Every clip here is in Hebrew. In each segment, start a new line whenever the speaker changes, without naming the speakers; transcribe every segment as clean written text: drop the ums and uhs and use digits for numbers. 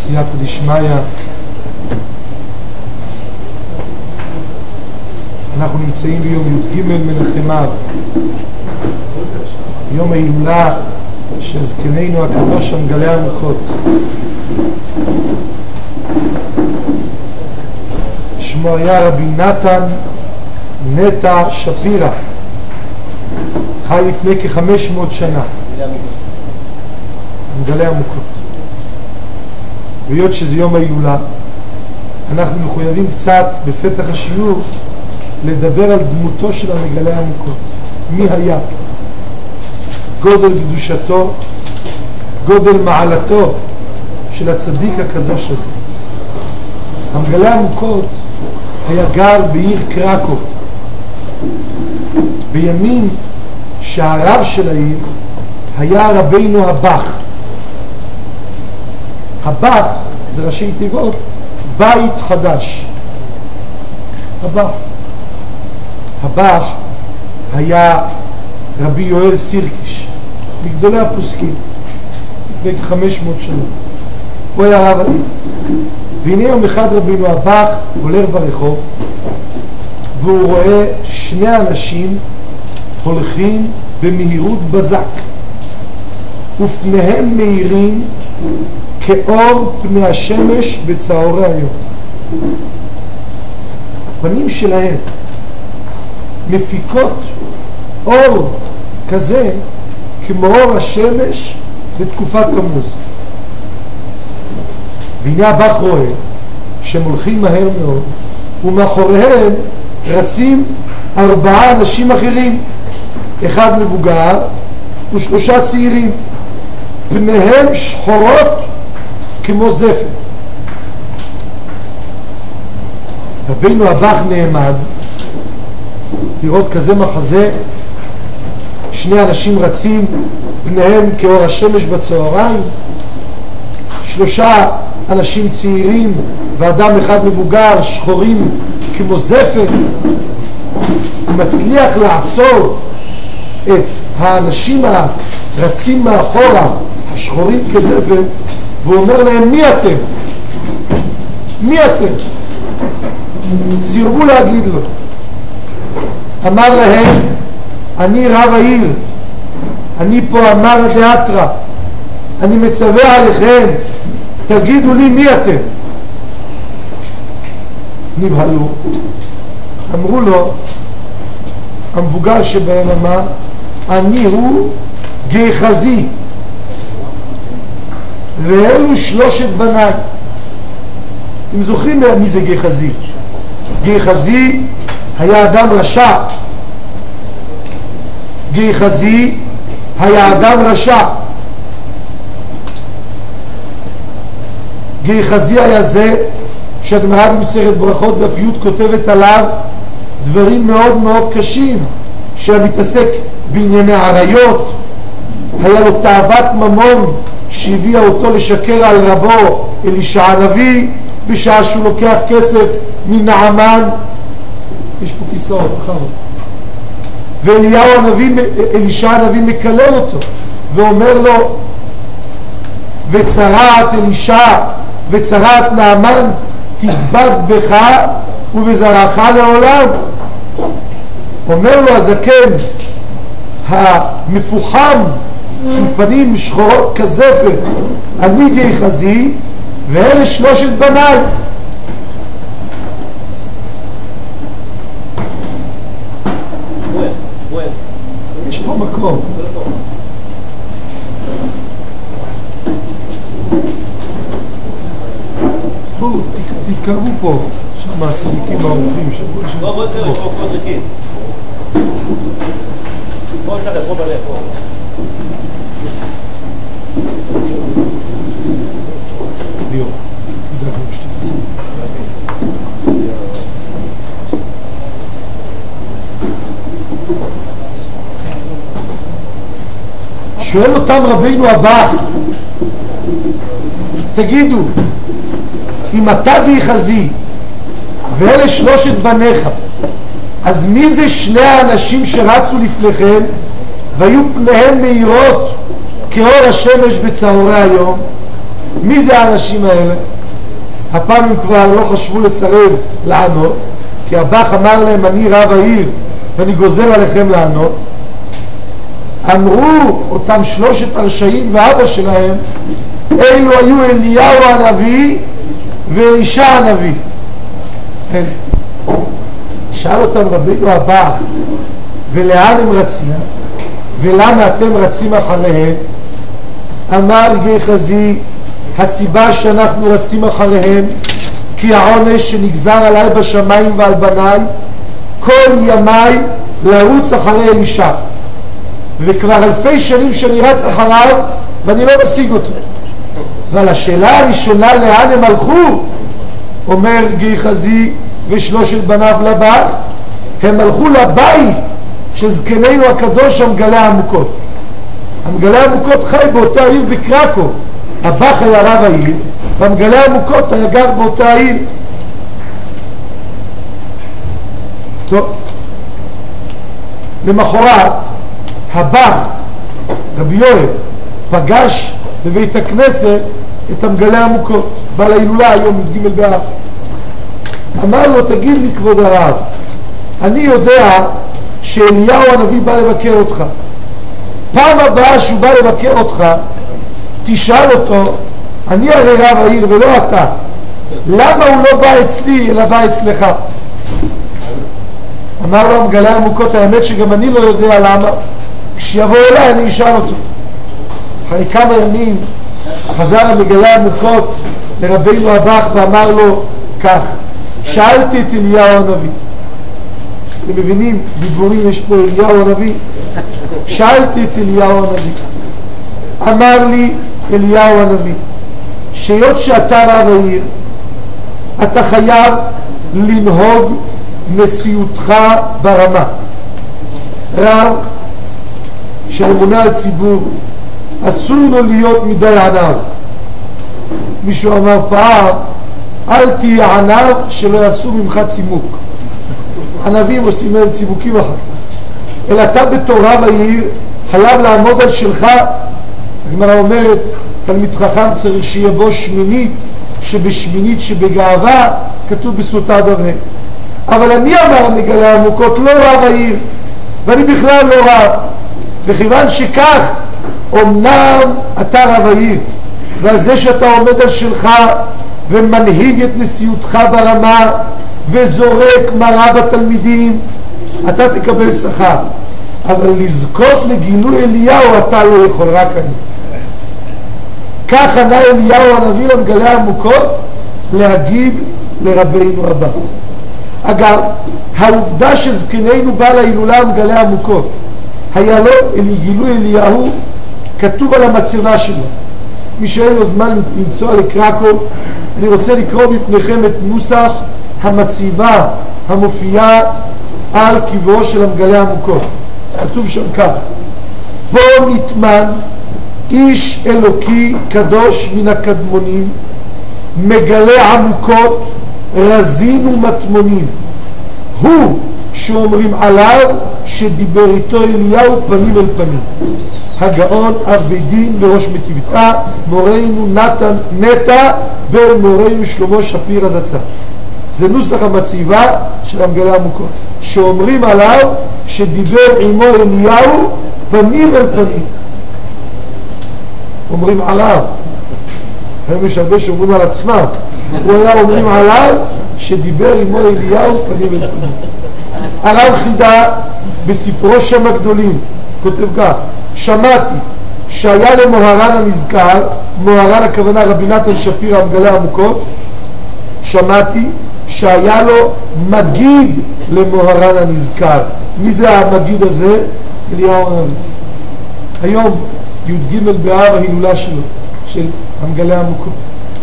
סייעתא דשמיא. אנחנו נמצאים ביום י"ג מנחם אב, יום ההילולה של זקנינו הקדוש המגלה עמוקות. שמו היה רבי נתן נטע שפירא, חי לפני כ-500 שנה, מגלה עמוקות. והיות שזה יום ההילולה, אנחנו מחויבים קצת בפתח השיעור לדבר על דמותו של המגלה עמוקות. מי היה? גודל קדושתו, גודל מעלתו של הצדיק הקדוש הזה. המגלה עמוקות היה גר בעיר קרקוב, בימים שהרב של העיר היה רבינו הבח. הבח זה ראשי תיבות בית חדש. הבח היה רבי יואל סירקיש, מגדולי הפוסקים, לפני כ-500 שנה. הוא היה רב העיר. והנה יום אחד רבינו הבח הולך ברחוב, והוא רואה שני אנשים הולכים במהירות בזק, ופניהם מאירים כאור פני השמש בצהרי היום. הפנים שלהם מפיקות אור כזה כמו אור השמש בתקופת תמוז. והנה הבח רואה שהם הולכים מהר מאוד, ומאחוריהם רצים 4 אנשים אחרים, אחד מבוגר ו3 צעירים, פניהם שחורות כמו זפת. רבינו הבח נעמד לראות כזה מחזה, שני אנשים רצים, פניהם כאור השמש בצהריים, 3 אנשים צעירים ואדם אחד מבוגר, שחורים כמו זפת. הוא מצליח לעצור את האנשים הרצים מאחורה, השחורים כזפת, והוא אומר להם, מי אתם? מי אתם? סירבו להגיד לו. אמר להם, אני רב העיר, אני פה אמר דאתרא, אני מצווה עליכם, תגידו לי מי אתם. נבהלו, אמרו לו, המבוגר שבהם אמר, אני הוא גיחזי, ואלו 3 בניי. אתם זוכרים מי זה גיחזי? גיחזי היה אדם רשע. גיחזי היה אדם רשע. גיחזי היה זה שהגמרא במסכת ברכות דף י' כותבת עליו דברים מאוד מאוד קשים, שמתעסק בענייני עריות. היה לו תאוות ממון שהביאה אותו לשקר על רבו אלישע הנביא בשעה שהוא לוקח כסף מנעמן. יש פה כיסאות אחרות. ואלישע הנביא מקלל אותו ואומר לו, וצרעת אלישע וצרעת נעמן תדבק בך ובזרעך לעולם. אומר לו הזקן המפוחם עם פנים שחורות כזפת, אני גיחזי ואלה 3 בניי. יש פה מקום. בואו, תתקרבו פה, שם הצדיקים האורחים.
בואו תראה, פה זקים. בואו נשאר פה בלב, פה.
ליאור, תדע כמו שתתעשו. שואל אותם רבינו הבח, תגידו, אם אתה גיחזי ואלה 3 בניך, אז מי זה 2 האנשים שרצו לפניכם והיו פניהם מאירות כאור השמש בצהרי היום? מי זה האנשים האלה? הפעם הם כבר לא חשבו לסרב לענות, כי הבח אמר להם, אני רב העיר ואני גוזר עליכם לענות. אמרו אותם שלושת הרשעים ואבא שלהם, אלו היו אליהו הנביא ואלישע הנביא. שאל אותם רבינו הבח, ולאן הם רצים? ולמה אתם רצים אחריהם? אמר גחזי, הסיבה שאנחנו רצים אחריהם כי העונש שנגזר עליי בשמיים ועל בניי כל ימיי לרוץ אחרי אלישע, וכבר אלפי שנים שאני רץ אחריו ואני לא משיג אותו. ועל השאלה הראשונה לאן הם הלכו, אומר גחזי ושלושת בניו לבח, הם הלכו לבית שזקנינו הקדוש המגלה העמוקות. המגלה העמוקות חי באותה עיר בקרקו, הבח היה רב העיר והמגלה העמוקות היה גר באותה עיר. טוב, למחרת הבח רבי יואל פגש בבית הכנסת את המגלה העמוקות, בעל ההילולה היום י"ג באב. אמר לו, תגיד לי כבוד הרב, אני יודע שאליהו הנביא בא לבקר אותך, פעם הבאה שהוא בא לבקר אותך תשאל אותו, אני הרי רב העיר ולא אתה, למה הוא לא בא אצלי אלא בא אצלך? אמר לו המגלה העמוקות, האמת שגם אני לא יודע למה, כשיבוא אליי אני אשאל אותו. אחרי כמה ימים חזר המגלה העמוקות לרבינו הבח ואמר לו כך, שאלתי את אליהו הנביא, אתם מבינים, דיבורים יש פה אליהו הנביא, שאלתי את אליהו הנביא, אמר לי אליהו הנביא, שהיות שאתה רב העיר אתה חייב לנהוג נשיאותך ברמה. רב שממונה על ציבור אסור לו להיות מדי ענב. מישהו אמר פעם, אל תהיה ענב שלא יעשו ממך צימוק. ענבים עושים מהם צימוקים אחר, אלא אתה בתור רב העיר חייב לעמוד על שלך. הגמרא אומרת, תלמיד חכם צריך שיהיה בו שמינית, שבשמינית שבגאווה כתוב בסוטה דברי. אבל אני אמר המגלה העמוקות לא רב העיר, ואני בכלל לא רב, וכיוון שכך אמנם אתה רב העיר, וזה שאתה עומד על שלך ומנהיג את נשיאותך ברמה וזורק מראה בתלמידים, אתה תקבל שכר, אבל לזכות לגילוי אליהו אתה לא יכול, רק אני. כך ענה אליהו הנביא למגלה העמוקות להגיד לרבינו הבא. אגב, העובדה שזקנינו בעל ההילולה המגלה העמוקות היה לו גילוי אליהו כתוב על המצבה שלו. מי שאין לו זמן לנסוע לקרקו, אני רוצה לקרוא בפניכם את נוסח המצבה המופיעה על קברו של המגלה העמוקות. כתוב שם כך, בו נטמן איש אלוקי קדוש מן הקדמונים, מגלה עמוקות רזין ומטמונים, הוא שאומרים עליו שדיבר איתו אליהו פנים אל פנים. הגאון אב בית דין וראש מטיבתא, מורנו נתן נטע בן מורנו שלמה שפיר הזצ"ל. זה נוסח המצבה של המגלה העמוקות, שאומרים עליו שדיבר עמו אליהו פנים אל פנים. אומרים עליו, היום יש הרבה שאומרים על עצמם, הוא היה אומרים עליו שדיבר עמו אליהו פנים אל פנים. הרב חידה בספרו שם הגדולים כותב כך, שמעתי שהיה למוהר"ן הנזכר, מוהר"ן הכוונה רבי נתן שפיר המגלה העמוקות, שמעתי שהיה לו מגיד למוהר"ן הנזכר. מי זה המגיד הזה? אליהו הנביא. היום י"ג באב ההילולה שלו, של המגלה העמוקות.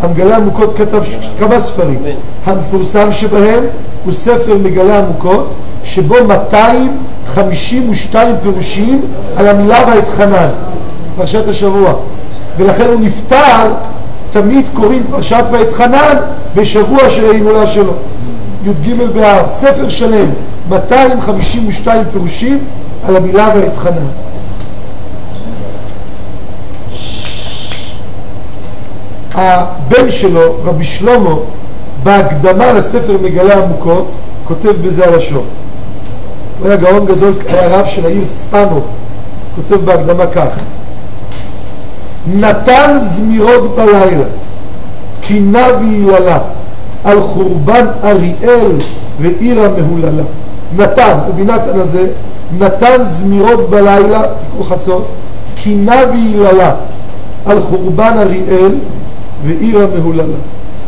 המגלה העמוקות כתב כמה ספרים, המפורסם שבהם הוא ספר מגלה העמוקות, שבו 252 פירושים על המילה ואתחנן, פרשת השבוע, ולכן הוא נפטר, תמיד קוראים פרשת ואתחנן בשבוע של ההילולה שלו, י"ג באב, ספר שלם, 252 פירושים על המילה ואתחנן. הבן שלו, רבי שלמה, בהקדמה לספר מגלה עמוקות, כותב בזה הלשון. הוא היה גאון גדול, היה רב של העיר סטנוב, כותב בהקדמה כך: נתן זמירות בלילה, קינה והיללה, על חורבן אריאל ועיר המהוללה. נתן, רבי נתן הזה, נתן זמירות בלילה, תקראו חצות, קינה והיללה, על חורבן אריאל ועיר המהוללה,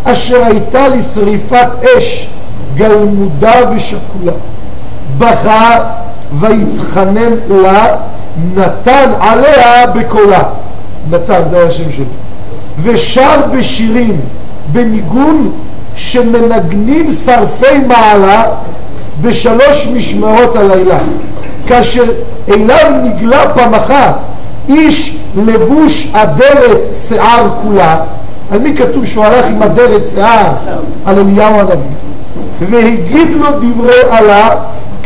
אשר הייתה לשריפת אש, גלמודה ושקולה. בכה והתחנן לה, נתן עליה בקולה. נתן, זה היה השם שלו. ושר בשירים, בניגון שמנגנים שרפי מעלה בשלוש משמרות הלילה. כאשר אליו נגלה פעם אחת איש לבוש אדרת שיער כולה. על מי כתוב שהוא הלך עם אדרת שיער? על אליהו הנביא. והגיד לו דברי עלה,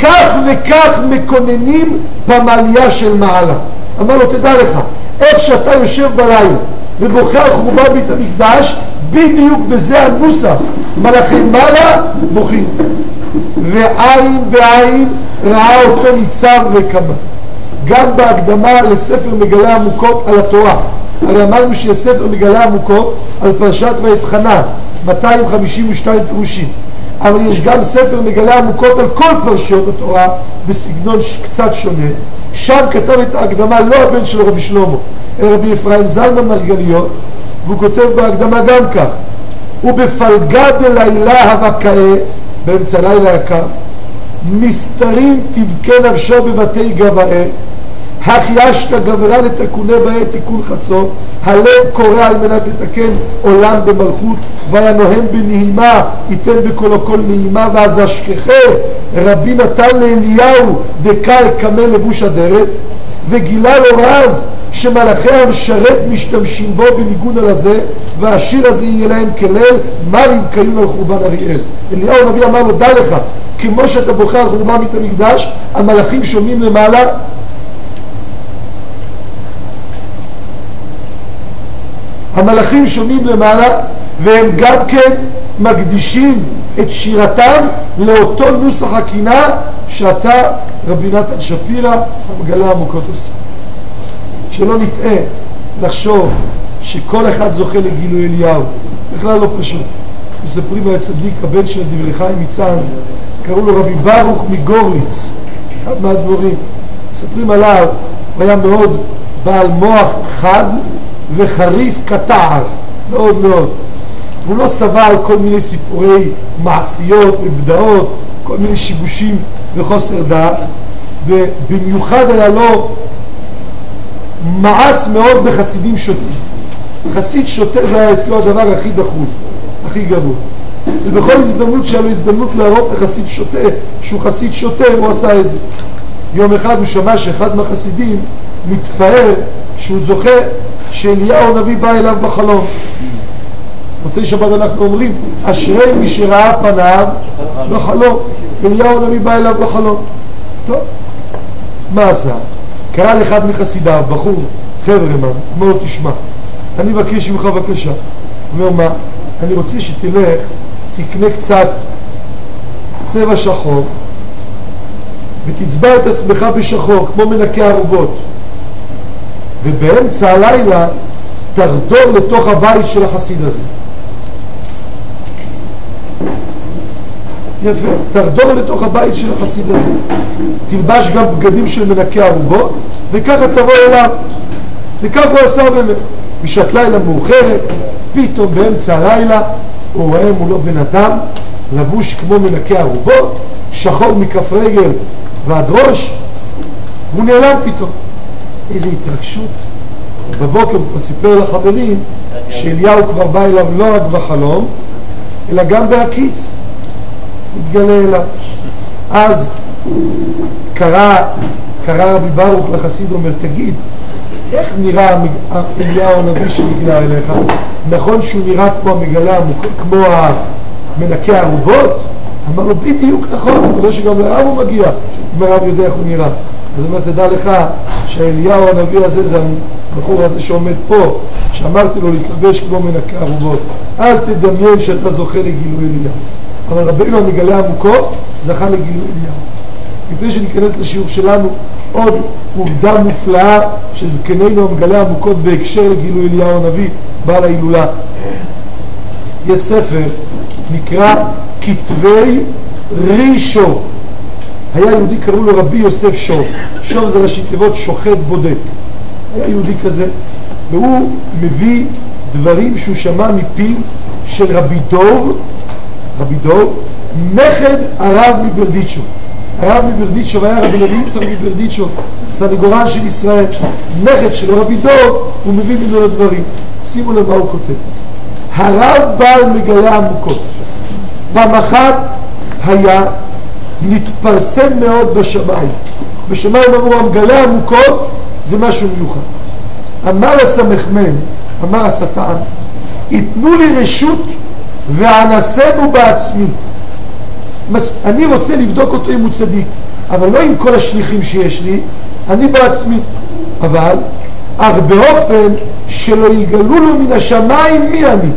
כך וכך מקוננים פמליה של מעלה. אמר לו, תדע לך, איך שאתה יושב בלילה ובוכה על חורבן בית המקדש, בדיוק בזה הנוסח, מלאכי מעלה בוכים. ועין בעין ראה אותו ניצב וקמה. גם בהקדמה לספר מגלה עמוקות על התורה, הרי אמרנו שיש ספר מגלה עמוקות על פרשת ואתחנן, 252 פירושים, אבל יש גם ספר מגלה עמוקות על כל פרשיות התורה בסגנון קצת שונה. שם כתב את ההקדמה לא הבן של רבי שלמה, אלא רבי אפרים זלמן מרגליות, והוא כותב בהקדמה גם כך: ובפלגה דלילה הבקאה, באמצע לילה יקר, מסתרים תבכה נפשו בבתי גבעה, החיישת גברה לתקוני בעת תיקון חצות, הלב קורא על מנת לתקן עולם במלכות, והיה נוהם בנעימה ייתן בקולו כל נעימה. ואז אשכחה רבי נתן לאליהו דקה קמה לבוש אדרת, וגילה לו רז שמלאכי המשרת משתמשים בו בניגון על הזה, והשיר הזה יהיה להם כליל מרים קיון על חורבן אריאל. אליהו הנביא אמר לו, דע לך, כמו שאתה בוכה על חורבן בית המקדש, המלאכים שומעים למעלה, המלאכים שומעים למעלה, והם גם כן מקדישים את שירתם לאותו נוסח הקינה שאתה, רבי נתן שפירא, המגלה עמוקות עושה. שלא נטעה לחשוב שכל אחד זוכה לגילוי אליהו, בכלל לא פשוט. מספרים על הצדיק, הבן של דברי חיים מצאנז, קראו לו רבי ברוך מגורליץ, אחד מהדבורים. מספרים עליו, הוא היה מאוד בעל מוח חד וחריף כתער, מאוד מאוד. הוא לא סבל כל מיני סיפורי מעשיות ובדעות, כל מיני שיבושים וחוסר דעת, ובמיוחד היה לו מעש מאוד בחסידים שוטים. חסיד שוטה זה היה אצלו הדבר הכי דחוף, הכי גבוה. ובכל הזדמנות שהיה לו הזדמנות להראות לחסיד שוטה שהוא חסיד שוטה, הוא עשה את זה. יום אחד הוא שמע שאחד מהחסידים מתפאר שהוא זוכה שאליהו הנביא בא אליו בחלום. מוצאי שבת אנחנו אומרים, אשרי מי שראה פניו בחלום. אליהו הנביא בא אליו בחלום. טוב, מה עשה? קרא לאחד מחסידיו, בחור, חבר'ה, אמר לו, תשמע, אני מבקש ממך בבקשה. הוא אומר, מה? אני רוצה שתלך, תקנה קצת צבע שחור, ותצבע את עצמך בשחור, כמו מנקי ערובות. ובאמצע הלילה תרדור לתוך הבית של החסיד הזה. יפה, תרדור לתוך הבית של החסיד הזה. תלבש גם בגדים של מנקי ערובות, וככה תבוא אליו. וכך הוא עשה באמת. בשעת לילה מאוחרת, פתאום באמצע הלילה, הוא רואה מולו בן אדם, לבוש כמו מנקי ערובות, שחור מכף רגל ועד ראש, הוא נעלם פתאום. איזו התרגשות. בבוקר הוא סיפר לחברים שאליהו כבר בא אליו לא רק בחלום, אלא גם בהקיץ. מתגלה אליו. אז קרא רבי ברוך לחסיד, אומר, תגיד, איך נראה אליהו הנביא שנגלה אליך? נכון שהוא נראה כמו המגלה, כמו המנקי הערובות? אמר לו, בדיוק נכון, הוא רואה שגם לרב הוא מגיע, אם הרב יודע איך הוא נראה. אז הוא אומר, תדע לך שאליהו הנביא הזה זה הבחור הזה שעומד פה, שאמרתי לו להתלבש כמו מנקה ערובות, אל תדמיין שאתה זוכה לגילוי אליהו. אבל רבינו המגלה עמוקות זכה לגילוי אליהו. לפני שניכנס לשיעור שלנו, עוד עובדה מופלאה שזקנינו המגלה עמוקות בהקשר לגילוי אליהו הנביא, בעל ההילולה. יש ספר נקרא כתבי רישוב. היה יהודי קראו לו רבי יוסף שוב. שוב זה ראשי תיבות שוחט בודק. היה יהודי כזה, והוא מביא דברים שהוא שמע מפיו של רבי דוב, נכד הרב מברדיצ'וב. הרב מברדיצ'וב היה רבי לויצר מברדיצ'וב, סניגורן של ישראל. נכד שלו רבי דוב, הוא מביא ממנו דברים. שימו לב מה הוא כותב. הרב בעל מגלה עמוקות. במחת היה נתפרסם מאוד בשמיים. בשמיים אמרו המגלה עמוקות זה משהו מיוחד. אמר הסמ"ם, אמר השטן, יתנו לי רשות ואנסנו בעצמי. אני רוצה לבדוק אותו אם הוא צדיק, אבל לא עם כל השליחים שיש לי, אני בעצמי. אבל באופן שלא יגלו לו מן השמיים מי אני.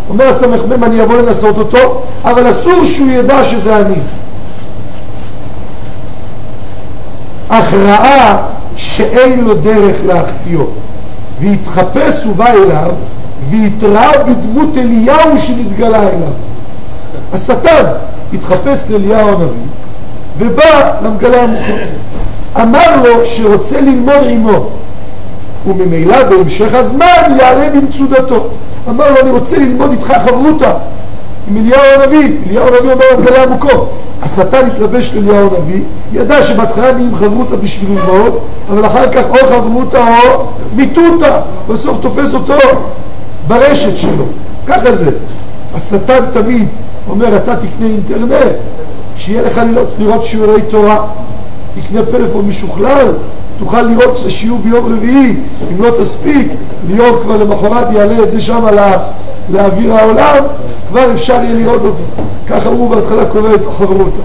אומר הסמ"ם, אני אבוא לנסות אותו, אבל אסור שהוא ידע שזה אני. אך ראה שאין לו דרך להחטיאו, והתחפש ובא אליו, והתראה בדמות אליהו שנתגלה אליו. השטן התחפש לאליהו הנביא, ובא למגלה עמוקות. אמר לו שרוצה ללמוד עמו, וממילא בהמשך הזמן יעלה במצודתו. אמר לו, אני רוצה ללמוד איתך חברותה עם אליהו הנביא. אליהו הנביא אומר למגלה עמוקות. השטן התלבש לאליהו הנביא, ידע שבהתחלה נהיים חברותה בשביל ללמוד, אבל אחר כך או חברותה או מיתותה, בסוף תופס אותו ברשת שלו. ככה זה. השטן תמיד אומר, אתה תקנה אינטרנט, שיהיה לך לראות שיעורי תורה, תקנה פלאפון משוכלל, תוכל לראות שיעור ביום רביעי, אם לא תספיק, ליאור כבר למחרת יעלה את זה שם לאוויר העולם, כבר אפשר יהיה לראות אותו. ככה הוא בהתחלה קורא את החברותה.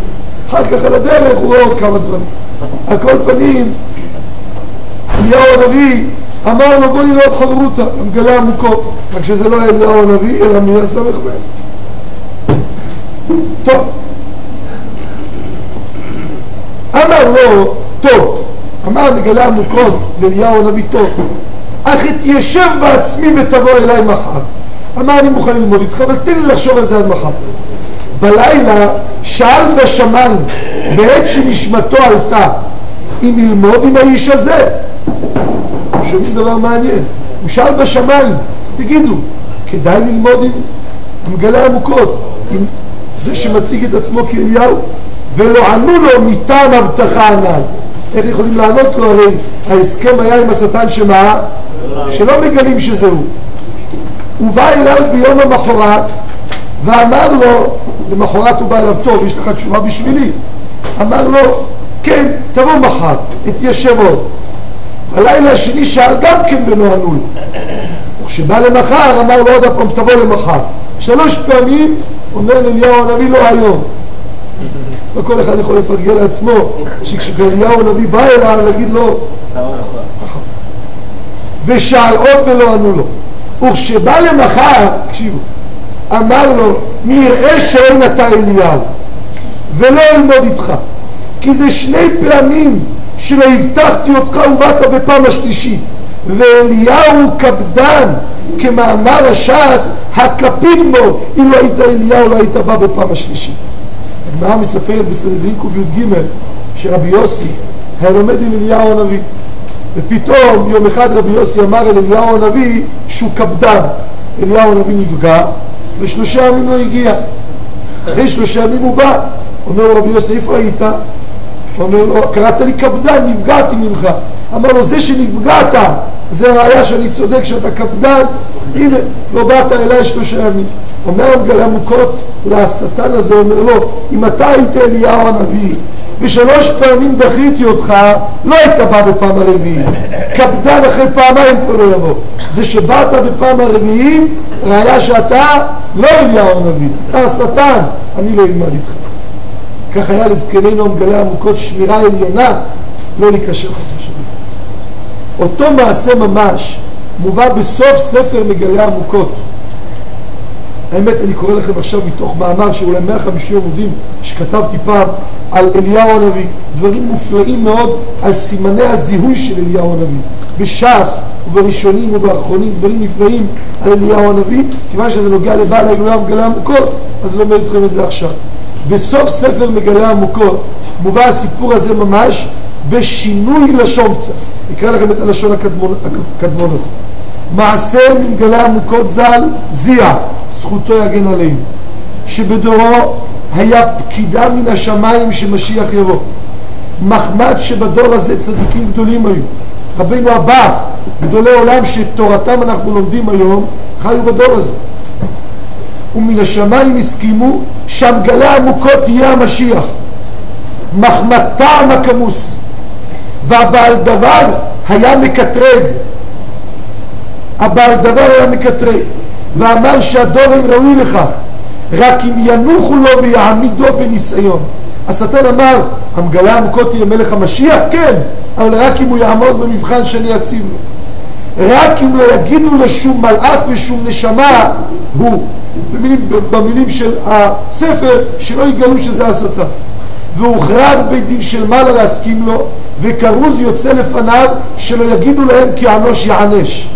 אחר כך על הדרך הוא רואה עוד כמה דברים. על כל פנים, אליהו הנביא אמר לו בוא נראה את חברותה, המגלה עמוקות. רק שזה לא היה אליהו הנביא, אלא מי הסמ"ם. טוב. אמר לו, טוב. אמר מגלה עמוקות לאליהו הנביא, טוב. אך אתיישב בעצמי ותבוא אליי מחר. אמר אני מוכן ללמוד איתך, אבל תן לי לחשוב על זה עד מחר. בלילה שאל בשמיים, בעת שנשמתו עלתה, אם ילמוד עם האיש הזה. שומעים דבר מעניין. הוא שאל בשמיים, תגידו, כדאי ללמוד עם המגלה עמוקות, עם זה שמציג את עצמו כאליהו, ולא ענו לו מטעם הבטחה הנ"ל. איך יכולים לענות לו? הרי ההסכם היה עם השטן שמה? שלא מגלים שזהו. הוא בא אליו ביום המחרת ואמר לו, למחרת הוא בא אליו, טוב, יש לך תשובה בשבילי? אמר לו, כן, תבוא מחר, התיישב עוד. בלילה השני שאל גם כן ולא ענו לו. וכשבא למחר אמר לו עוד הפעם, תבוא למחר. 3 פעמים אומר לאליהו הנביא לא היום. לא כל אחד יכול לפרגן לעצמו, שכשאליהו הנביא בא אליו להגיד לו ושאל עוד ולא ענו לו. וכשבא למחר, תקשיבו, אמר לו, נראה שאין אתה אליהו ולא אלמוד איתך, כי זה 2 פעמים שלא הבטחתי אותך ובאת בפעם השלישית, ואליהו קפדן כמאמר הש"ס הקפיד בו, אם לא היית אליהו לא היית בא בפעם השלישית. הגמרא מספרת בסנהדרין קי"ג שרבי יוסי היה לומד עם אליהו הנביא, ופתאום יום אחד רבי יוסי אמר אל אליהו הנביא שהוא קפדן. אליהו הנביא נפגע ו3 ימים לא הגיע. אחרי 3 ימים הוא בא, אומר לו רבי יוסי, איפה היית? אומר לו, קראת לי קפדן, נפגעתי ממך. אמר לו, זה שנפגעת זה ראיה שאני צודק שאתה קפדן, הנה, לא באת אליי 3 ימים. אומר המגלה עמוקות לשטן הזה, אומר לו, אם אתה היית אליהו הנביא ו3 פעמים דחיתי אותך, לא היית בא בפעם הרביעית. קפדן אחרי 2 פעמים כבר לא יבוא. זה שבאת בפעם הרביעית, ראיה שאתה לא אליהו הנביא, אתה השטן, אני לא אלמד איתך. כך היה לזקנינו המגלה עמוקות שמירה עליונה, לא להיקשר חס ושלום. אותו מעשה ממש מובא בסוף ספר מגלי עמוקות. האמת, אני קורא לכם עכשיו מתוך מאמר שאולי 150 עמודים שכתבתי פעם על אליהו הנביא, דברים מופלאים מאוד על סימני הזיהוי של אליהו הנביא בש"ס ובראשונים ובאחרונים, דברים נפלאים על אליהו הנביא. כיוון שזה נוגע לבעל ההילולה מגלי עמוקות, אז לא אומר אתכם את זה עכשיו. בסוף ספר מגלי עמוקות מובא הסיפור הזה ממש בשינוי לשון קצת. נקרא לכם את הלשון הקדמון הזה. מעשה ממגלי עמוקות ז"ל זיע, זכותו יגן עלינו, שבדורו היה פקידה מן השמיים שמשיח יבוא. מחמד שבדור הזה צדיקים גדולים היו. רבינו הבח, גדולי עולם שתורתם אנחנו לומדים היום, חיו בדור הזה. ומן השמיים הסכימו שהמגלי עמוקות תהיה המשיח. מחמד טעם הכמוס. והבעל דבר היה מקטרג. הבעל דבר היה מקטרג. ואמר שהדור אין ראוי לכך, רק אם ינוחו לו ויעמידו בניסיון. השטן אמר, המגלי עמוקות תהיה מלך המשיח? כן, אבל רק אם הוא יעמוד במבחן שאני אציב לו. רק אם לא יגידו לו שום מלאך ושום נשמה, הוא, במילים של הספר, שלא יגלו שזה השטן. והוכרח בית דין של מעלה להסכים לו, וכרוז יוצא לפניו שלא יגידו להם כי אנוש יענש.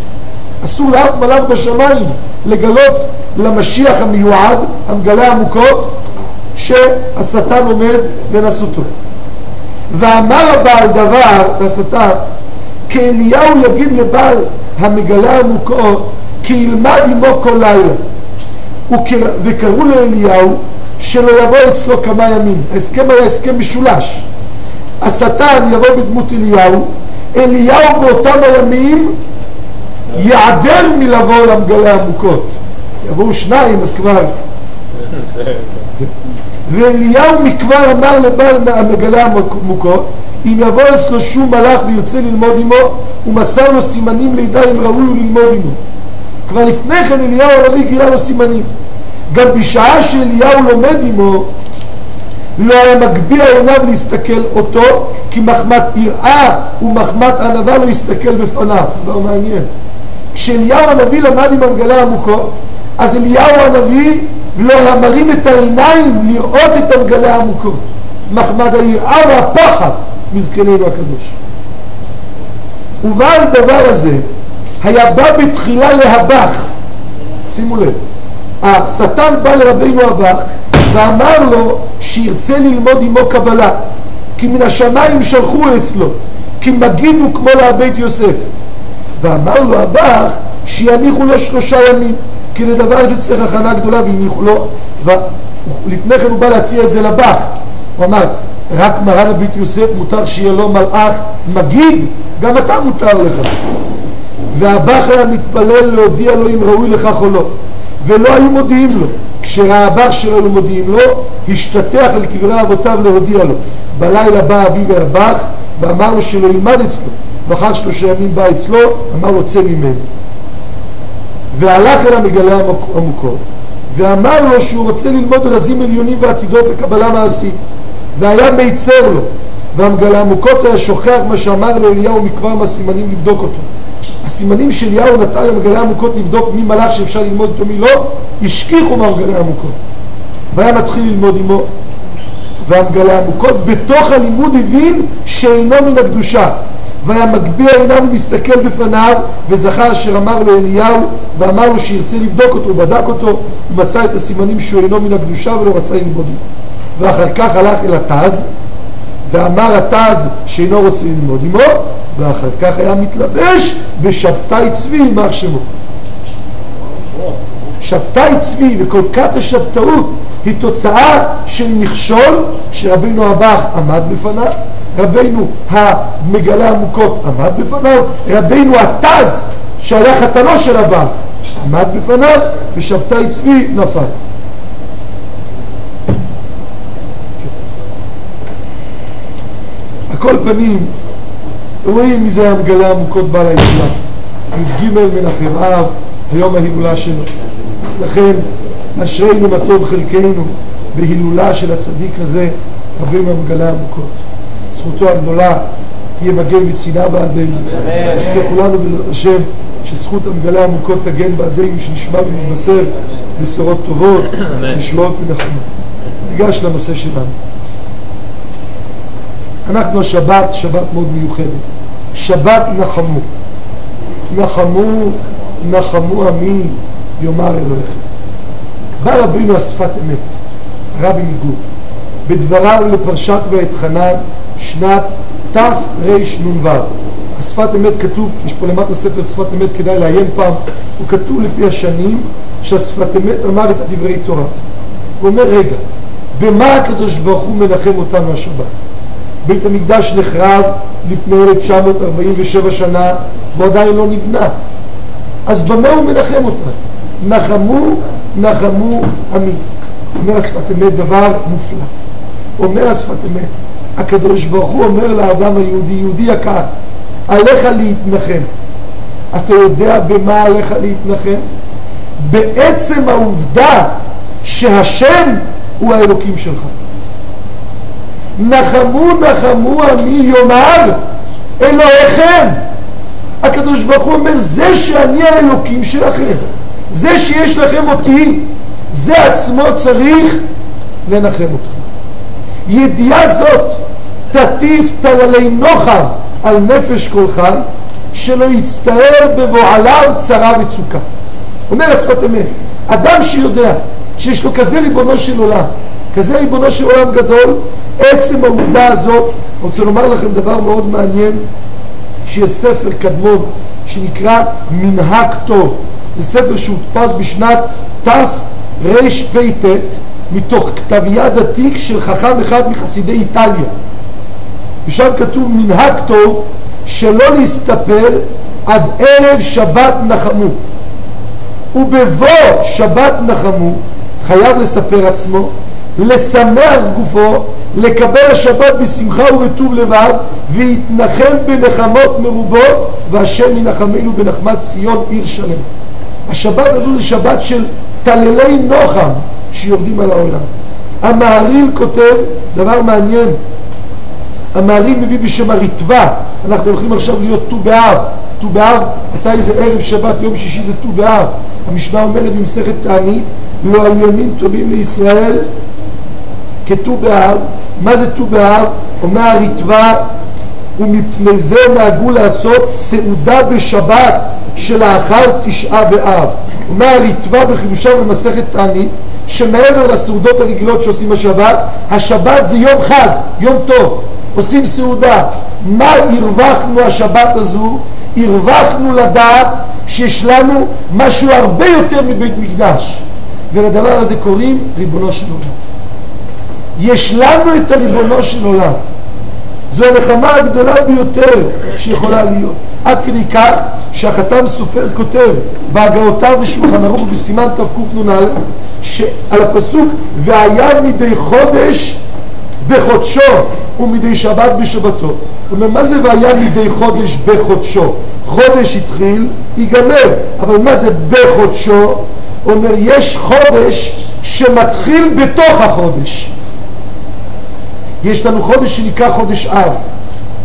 אסור לאף מלאך בשמיים לגלות למשיח המיועד, המגלי עמוקות, שהשטן עומד לנסותו. ואמר הבעל דבר, השטן, כי אליהו יגיד לבעל המגלי עמוקות כי ילמד עמו כל לילה. וקראו לאליהו שלא יבוא אצלו כמה ימים. ההסכם היה הסכם משולש. השטן יבוא בדמות אליהו, אליהו באותם הימים יעדר מלבוא למגלי עמוקות. יבואו שניים, אז כבר... ואליהו מכבר אמר לבעל המגלי עמוקות, אם יבוא אצלו שום מלאך ויוצא ללמוד עמו, הוא מסר לו סימנים לידע אם ראוי הוא ללמוד עמו. כבר לפני כן אליהו הנביא גילה לו סימנים. גם בשעה שאליהו לומד עמו, לא היה מגביה עיניו להסתכל אותו, כי מחמת יראה ומחמת ענווה לא יסתכל בפניו. דבר מעניין. כשאליהו הנביא למד עם המגלי עמוקות, אז אליהו הנביא לא היה מרים את העיניים לראות את המגלי עמוקות. מחמת היראה והפחד מזקנינו הקדוש. ובעל דבר הזה היה בא בתחילה להבח. שימו לב. השטן בא לרבינו הבח ואמר לו שירצה ללמוד עמו קבלה, כי מן השמיים שלחו אצלו, כי מגיד הוא כמו לבית יוסף. ואמר לו הבח שיניחו לו 3 ימים, כי לדבר הזה צריך הכנה גדולה, והניחו לו. ולפני כן הוא בא להציע את זה לבח. הוא אמר, רק מרן הבית יוסף מותר שיהיה לו מלאך מגיד, גם אתה מותר לך. והבח היה מתפלל להודיע לו אם ראוי לכך או לא, ולא היו מודיעים לו. כשראה הבח שלא היו מודיעים לו, השתתח על קברי אבותיו להודיע לו. בלילה בא אביו והבח ואמר לו שלא ילמד אצלו, ואחר 3 ימים בא אצלו, אמר לו צא ממנו. והלך אל המגלי עמוקות ואמר לו שהוא רוצה ללמוד רזים עליונים ועתידות וקבלה מעשית, והיה מיצר לו. והמגלי עמוקות היה שוכח מה שאמר לאליהו מכבר מהסימנים לבדוק אותו. הסימנים של אליהו נתן למגלי עמוקות לבדוק מי מלאך שאפשר ללמוד אותו מי לא, השכיחו מהמגלי עמוקות. והיה מתחיל ללמוד עמו, והמגלי עמוקות בתוך הלימוד הבין שאינו מן הקדושה, והיה מגביה עיניו ומסתכל בפניו, וזכר אשר אמר לו אליהו, ואמר לו שירצה לבדוק אותו, הוא בדק אותו, ומצא את הסימנים שהוא אינו מן הקדושה ולא רצה ללמוד עמו. ואחר כך הלך אל התז, ואמר התז שאינו רוצה ללמוד עמו, ואחר כך היה מתלבש בשבתאי צבי יימח שמו. שבתאי צבי וכל כת השבתאות היא תוצאה של מכשול שרבינו הבח עמד בפניו, רבינו המגלי עמוקות עמד בפניו, רבינו התז שהיה חתנו של הבח עמד בפניו, ושבתאי צבי נפל. הכל פנים רואים מי זה המגלי עמוקות בעל ההילולה. י"ג מנחם אב, היום ההילולה שלו. לכן אשרינו מה טוב חלקנו בהילולה של הצדיק הזה, רבינו המגלי עמוקות. זכותו הגדולה תהיה מגן וצילה בעדינו. נזכה כולנו בעזרת השם שזכות המגלה עמוקות תגן בעדינו, שנשמע ונתבשר בשורות טובות, נשמעות ונחמות. ניגש לנושא שלנו. אנחנו השבת, שבת מאוד מיוחדת. שבת נחמו. נחמו, נחמו עמי יאמר אלוהיכם. בא רבינו השפת אמת, רבי מגור, בדבריו לפרשת ואתחנן, שנת תרנ"ו. השפת אמת כתוב, יש פה למטה ספר שפת אמת, כדאי לעיין פעם, הוא כתוב לפי השנים שהשפת אמת אמר את הדברי תורה. הוא אומר, רגע, במה הקדוש ברוך הוא מנחם אותנו השבת? בית המקדש נחרב לפני 1947 שנה ועדיין לא נבנה. אז במה הוא מנחם אותנו? נחמו, נחמו עמי. אומר השפת אמת דבר מופלא. אומר השפת אמת, הקדוש ברוך הוא אומר לאדם היהודי, יהודי יקר, עליך להתנחם. אתה יודע במה עליך להתנחם? בעצם העובדה שהשם הוא האלוקים שלך. נחמו, נחמו עמי יאמר אלוהיכם. הקדוש ברוך הוא אומר, זה שאני האלוקים שלכם, זה שיש לכם אותי, זה עצמו צריך לנחם אתכם. ידיעה זאת תטיף תללי נוחם על נפש כל חי, שלא יצטער בבועליו צרה וצוקה. אומר השפת אמת, אדם שיודע שיש לו כזה ריבונו של עולם, כזה ריבונו של עולם גדול, עצם העובדה הזאת, אני רוצה לומר לכם דבר מאוד מעניין, שיש ספר קדמון שנקרא מנהג טוב. זה ספר שהודפס בשנת תרפ"ט מתוך כתב יד עתיק של חכם אחד מחסידי איטליה. ושם כתוב מנהג טוב שלא להסתפר עד ערב שבת נחמו. ובבוא שבת נחמו חייב לספר עצמו, לשמח גופו, לקבל השבת בשמחה ובטוב לבב, ויתנחם בנחמות מרובות, והשם ינחמנו בנחמת ציון עיר שלם. השבת הזו זה שבת של תללי נוחם שיורדים על העולם. המהרי"ל כותב דבר מעניין. המהרי"ל מביא בשם הריטב"א. אנחנו הולכים עכשיו להיות ט"ו באב. ט"ו באב, מתי זה ערב שבת, יום שישי זה ט"ו באב. המשנה אומרת במסכת תענית, לא היו ימים טובים לישראל כט"ו באב. מה זה ט"ו באב? אומר הריטב"א, ומפני זה נהגו לעשות סעודה בשבת שלאחר תשעה באב. אומר הריטב"א בחידושיו במסכת תענית, שמעבר לסעודות הרגילות שעושים בשבת, השבת זה יום חג, יום טוב, עושים סעודה. מה הרווחנו השבת הזו? הרווחנו לדעת שיש לנו משהו הרבה יותר מבית מקדש, ולדבר הזה קוראים ריבונו של עולם. יש לנו את הריבונו של עולם. זו הנחמה הגדולה ביותר שיכולה להיות. עד כדי כך שהחתם סופר כותב בהגהותיו בשולחן ערוך בסימן תקנ"א, שעל הפסוק והיה מדי חודש בחודשו ומדי שבת בשבתו. הוא אומר, מה זה והיה מדי חודש בחודשו? חודש התחיל, ייגמר, אבל מה זה בחודשו? הוא אומר, יש חודש שמתחיל בתוך החודש. יש לנו חודש שנקרא חודש אב,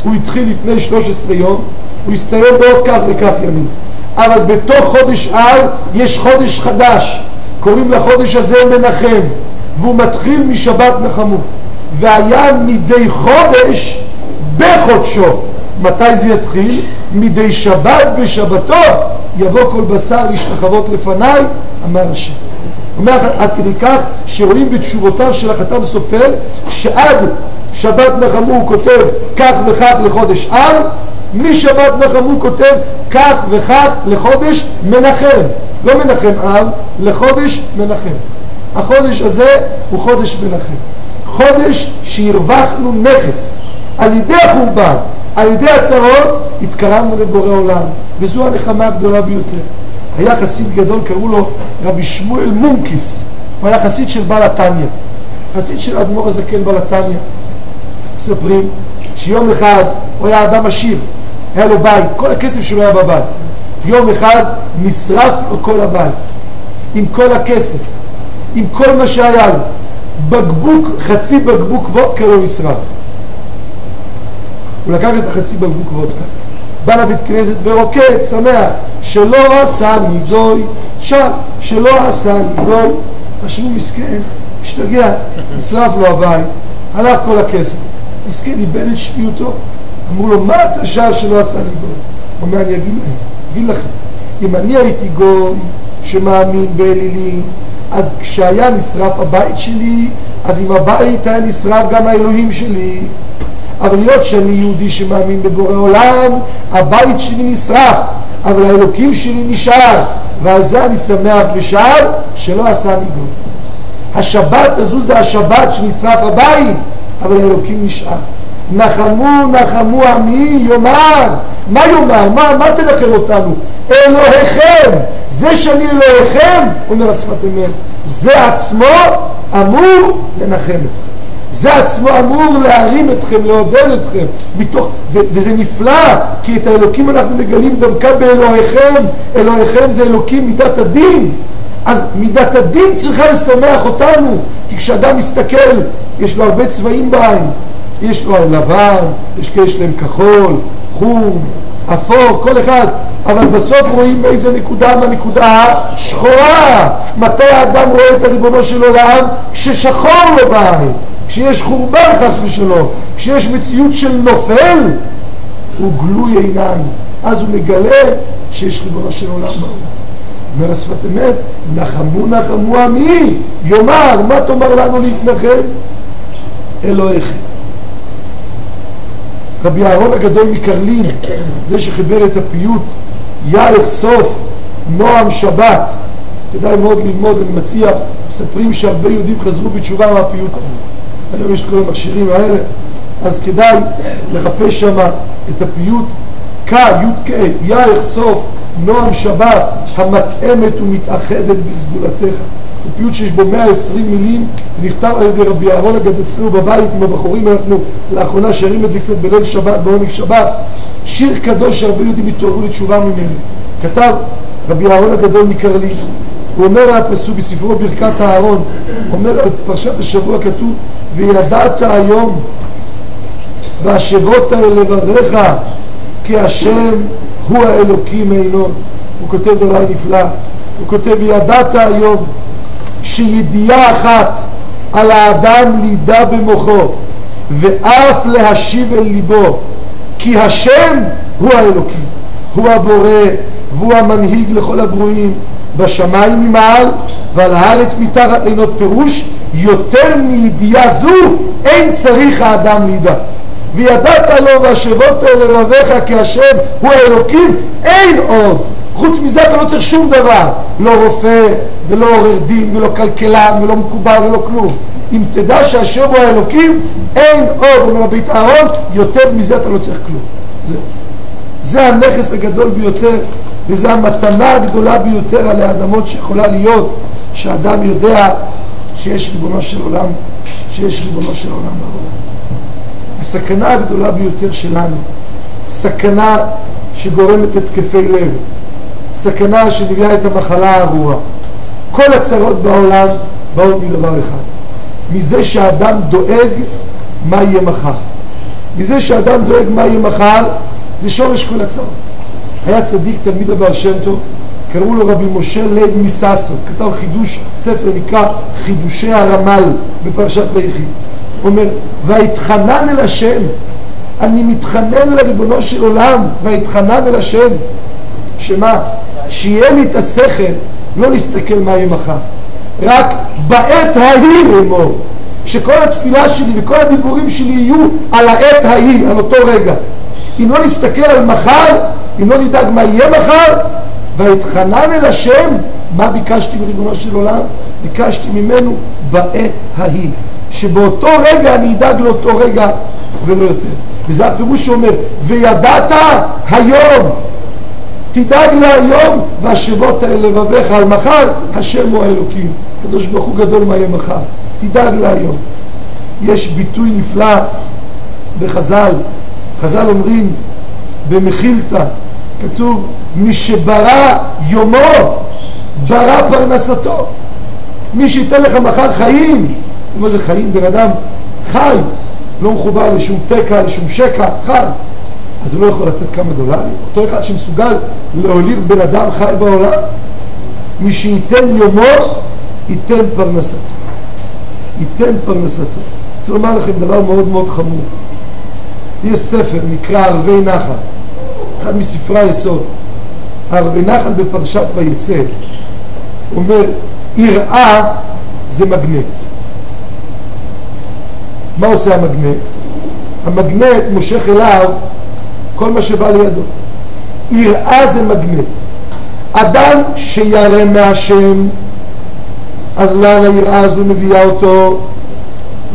הוא התחיל לפני 13 יום, הוא הסתיים בעוד כך וכך ימים, אבל בתוך חודש אב יש חודש חדש, קוראים לחודש הזה מנחם, והוא מתחיל משבת נחמו. והיה מדי חודש בחודשו. מתי זה יתחיל? מדי שבת בשבתו יבוא כל בשר להשתחוות לפניי, אמר השם. אומר עד כדי כך שרואים בתשובותיו של החתם סופר שעד שבת נחמו הוא כותב כך וכך לחודש אב, משבת נחמו הוא כותב כך וכך לחודש מנחם, לא מנחם אב, לחודש מנחם. החודש הזה הוא חודש מנחם, חודש שהרווחנו נכס על ידי החורבן, על ידי הצרות התקרבנו לבורא עולם, וזו הנחמה הגדולה ביותר. היה חסיד גדול, קראו לו רבי שמואל מונקיס, הוא היה חסיד של בעל התניא, חסיד של אדמו"ר הזקן בעל התניא. מספרים שיום אחד הוא היה אדם עשיר, היה לו בית, כל הכסף שלו היה בבית. יום אחד נשרף לו כל הבית, עם כל הכסף, עם כל מה שהיה לו. בקבוק, חצי בקבוק וודקה לא נשרף. הוא לקח את החצי בקבוק וודקה, בא לבית כנסת ורוקד, שמח, שלא עשני גוי, שר, שלא עשני גוי. חשבו מסכן, השתגע, נשרף לו הבית, הלך כל הכסף, מסכן, איבד את שפיותו. אמרו לו, מה אתה שר שלא עשני גוי? הוא אומר, אני אגיד לכם, אם אני הייתי גוי שמאמין באלילים, אז כשהיה נשרף הבית שלי, אז אם הבית היה נשרף גם האלוהים שלי. אבל להיות שאני יהודי שמאמין בבורא עולם, הבית שלי נשרף, אבל האלוקים שלי נשאר, ועל זה אני שמח ושאר שלא עשני גוי. השבת הזו זה השבת שנשרף הבית, אבל האלוקים נשאר. נחמו נחמו עמי יאמר. מה יאמר? מה תנחם אותנו? אלוהיכם. זה שאני אלוהיכם, אומר השפת אמת, זה עצמו אמור לנחם אתכם, זה עצמו אמור להרים אתכם, לעודד אתכם מתוך, וזה נפלא, כי את האלוקים אנחנו מגלים דווקא באלוהיכם. אלוהיכם זה אלוקים מידת הדין, אז מידת הדין צריכה לשמח אותנו, כי כשאדם מסתכל, יש לו הרבה צבעים בעין, יש לו לבן, יש להם כחול, חום, אפור, כל אחד, אבל בסוף רואים באיזה נקודה, מהנקודה שחורה. מתי האדם רואה את הריבונו של עולם? כששחור לו בעין, כשיש חורבן חס ושלום, כשיש מציאות של נופל, הוא גלוי עיניים, אז הוא מגלה שיש ריבונו של עולם בעולם. אומר השפת אמת, נחמו נחמו עמי יאמר. מה תאמר לנו להתנחם? אלוהיכם. רבי אהרון הגדול מקרלין, זה שחיבר את הפיוט יאך סוף נועם שבת, כדאי מאוד ללמוד, אני מציע, מספרים שהרבה יהודים חזרו בתשובה מהפיוט הזה, היום יש את כל המכשירים האלה, אז כדאי לחפש שם את הפיוט יאך סוף נועם שבת המתאמת ומתאחדת בסגולתך. זה פיוט שיש בו 120 מילים, נכתב על ידי רבי אהרון הגדול אצלנו בבית עם הבחורים. אנחנו לאחרונה שרים את זה קצת בליל שבת, בעונג שבת, שיר קדוש שהרבה יהודים התעוררו לתשובה ממנו. כתב רבי אהרון הגדול מקרלין, הוא אומר על הפסוק בספרו ברכת אהרון, אומר על פרשת השבוע כתוב, וידעת היום והשבות אל לבביך כי השם הוא האלוקים אינו. הוא כותב דבר נפלא, הוא כותב, ידעת היום שידיעה אחת על האדם לידה במוחו ואף להשיב אל ליבו, כי השם הוא האלוקים, הוא הבורא והוא המנהיג לכל הברואים בשמיים ממעל ועל הארץ מתחת לעינות. פירוש, יותר מידיעה זו אין צריך האדם לידע. וידעת היום והשבות אל לבביך כי השם הוא האלוקים, אין עוד. חוץ מזה אתה לא צריך שום דבר, לא רופא ולא עורר דין ולא כלכלן ולא מקובל ולא כלום. אם תדע שהשם הוא האלוקים, אין עוד. אומר רבי אהרון, יותר מזה אתה לא צריך כלום. זה הנכס הגדול ביותר, וזה המתנה הגדולה ביותר על האדמות שיכולה להיות, שאדם יודע שיש ריבונו של עולם, שיש ריבונו של עולם בעולם. הסכנה הגדולה ביותר שלנו, סכנה שגורמת התקפי לב, סכנה שמביאה את המחלה הארורה. כל הצרות בעולם באו מדבר אחד, מזה שהאדם דואג מה יהיה מחר. מזה שהאדם דואג מה יהיה מחר, זה שורש כל הצרות. היה צדיק תלמיד הבעל שם טוב, קראו לו רבי משה לב מססו, כתב חידוש, ספר נקרא חידושי הרמל בפרשת ויחי. הוא אומר, והתחנן אל השם, אני מתחנן לריבונו של עולם, והתחנן אל השם, שמה? שיהיה לי את השכל, לא להסתכל מה יהיה מחר, רק בעת ההיא לאמור, שכל התפילה שלי וכל הדיבורים שלי יהיו על העת ההיא, על אותו רגע. אם לא נסתכל על מחר, אם לא נדאג מה יהיה מחר, והתחנן אל השם, מה ביקשתי מריבונו של עולם? ביקשתי ממנו בעת ההיא, שבאותו רגע אני אדאג לאותו רגע ולא יותר. וזה הפירוש שאומר, וידעת היום, תדאג להיום והשבות אל לבביך. על מחר, השם הוא האלוקים, הקדוש ברוך הוא גדול מה יהיה מחר, תדאג להיום. יש ביטוי נפלא בחז"ל, חז"ל אומרים במחילתא, כתוב מי שברא יומו ברא פרנסתו. מי שייתן לך מחר חיים, מה זה חיים? בן אדם חי, לא מחובר לשום תקע, לשום שקע, חי, אז הוא לא יכול לתת כמה דולרים. אותו אחד שמסוגל להוליך בן אדם חי בעולם, מי שייתן יומו, ייתן פרנסתו. ייתן פרנסתו. אני רוצה לומר לכם דבר מאוד מאוד חמור. יש ספר נקרא ערבי נחל, אחד מספרי היסוד. ערבי נחל בפרשת ויצא אומר, יראה זה מגנט. מה עושה המגנט? המגנט מושך אליו כל מה שבא לידו. יראה זה מגנט. אדם שירא מהשם, אז לאן היראה הזו מביאה אותו?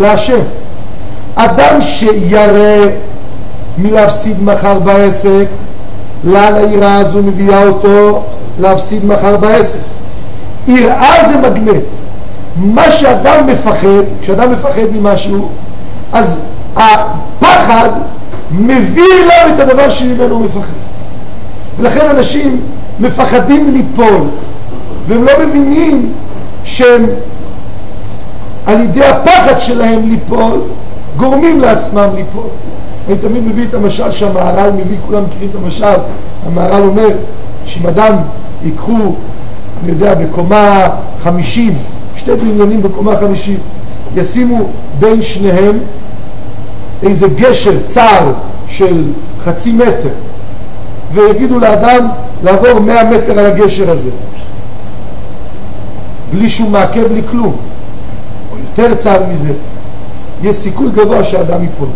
להשם. אדם שירא מלהפסיד מחר בעסק, לאן היראה הזו מביאה אותו? להפסיד מחר בעסק. יראה זה מגנט. מה שאדם מפחד, כשאדם מפחד ממשהו, אז הפחד מביא אליו את הדבר שממנו הוא מפחד. ולכן אנשים מפחדים ליפול, והם לא מבינים שהם על ידי הפחד שלהם ליפול, גורמים לעצמם ליפול. אני תמיד מביא את המשל שהמהר"ל מביא, כולם מכירים את המשל. המהר"ל אומר שאם אדם ייקחו, אני יודע, בקומה 50, שתי בניינים בקומה 50, ישימו בין שניהם איזה גשר צר של 0.5 מטר, ויגידו לאדם לעבור 100 מטר על הגשר הזה, בלי שום מעקב, בלי כלום, או יותר צר מזה, יש סיכוי גבוה שהאדם ייפול.